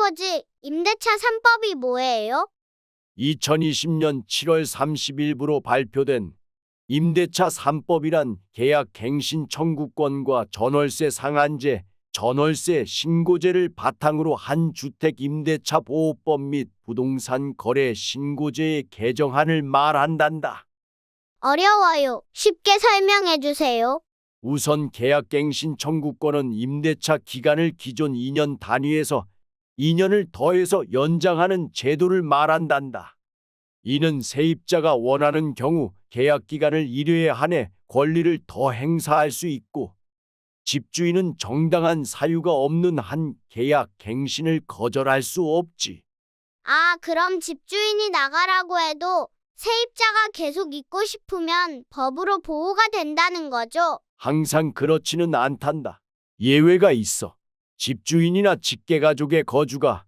할아버지, 임대차 3법이 뭐예요? 2020년 7월 30일부로 발표된 임대차 3법이란 계약 갱신 청구권과 전월세 상한제, 전월세 신고제를 바탕으로 한 주택 임대차 보호법 및 부동산 거래 신고제의 개정안을 말한단다. 어려워요. 쉽게 설명해 주세요. 우선 계약 갱신 청구권은 임대차 기간을 기존 2년 단위에서 2년을 더해서 연장하는 제도를 말한단다. 이는 세입자가 원하는 경우 계약 기간을 1회에 한해 권리를 더 행사할 수 있고, 집주인은 정당한 사유가 없는 한 계약 갱신을 거절할 수 없지. 아, 그럼 집주인이 나가라고 해도 세입자가 계속 있고 싶으면 법으로 보호가 된다는 거죠? 항상 그렇지는 않단다. 예외가 있어. 집주인이나 직계가족의 거주가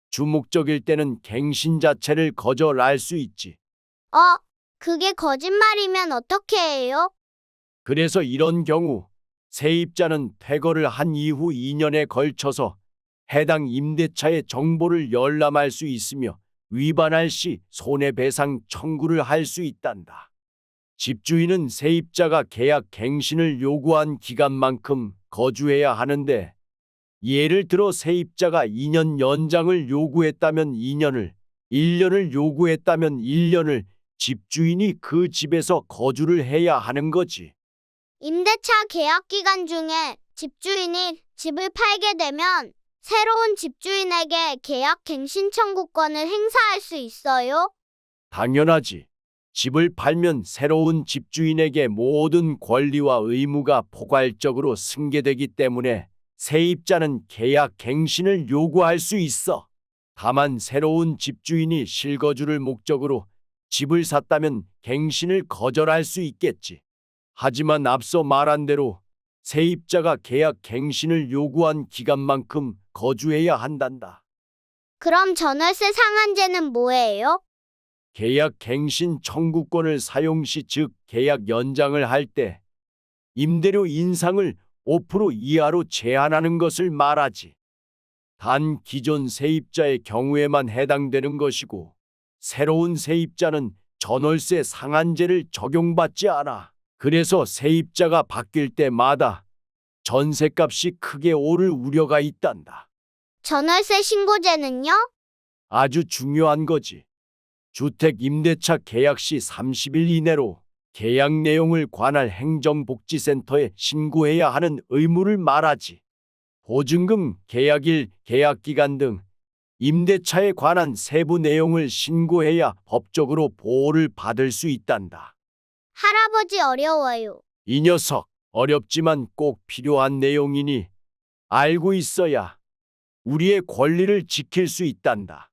주목적일 때는 갱신 자체를 거절할 수 있지. 그게 거짓말이면 어떻게 해요? 그래서 이런 경우 세입자는 퇴거를 한 이후 2년에 걸쳐서 해당 임대차의 정보를 열람할 수 있으며 위반할 시 손해배상 청구를 할 수 있단다. 집주인은 세입자가 계약 갱신을 요구한 기간만큼 거주해야 하는데, 예를 들어 세입자가 2년 연장을 요구했다면 2년을, 1년을 요구했다면 1년을 집주인이 그 집에서 거주를 해야 하는 거지. 임대차 계약 기간 중에 집주인이 집을 팔게 되면 새로운 집주인에게 계약 갱신 청구권을 행사할 수 있어요? 당연하지. 집을 팔면 새로운 집주인에게 모든 권리와 의무가 포괄적으로 승계되기 때문에 세입자는 계약 갱신을 요구할 수 있어. 다만 새로운 집주인이 실거주를 목적으로 집을 샀다면 갱신을 거절할 수 있겠지. 하지만 앞서 말한 대로 세입자가 계약 갱신을 요구한 기간만큼 거주해야 한단다. 그럼 전월세 상한제는 뭐예요? 계약 갱신 청구권을 사용 시, 즉 계약 연장을 할 때 임대료 인상을 5% 이하로 제한하는 것을 말하지. 단 기존 세입자의 경우에만 해당되는 것이고, 새로운 세입자는 전월세 상한제를 적용받지 않아. 그래서 세입자가 바뀔 때마다 전셋값이 크게 오를 우려가 있단다. 전월세 신고제는요? 아주 중요한 거지. 주택 임대차 계약 시 30일 이내로 계약 내용을 관할 행정복지센터에 신고해야 하는 의무를 말하지. 보증금, 계약일, 계약기간 등 임대차에 관한 세부 내용을 신고해야 법적으로 보호를 받을 수 있단다. 할아버지 어려워요. 이 녀석, 어렵지만 꼭 필요한 내용이니 알고 있어야 우리의 권리를 지킬 수 있단다.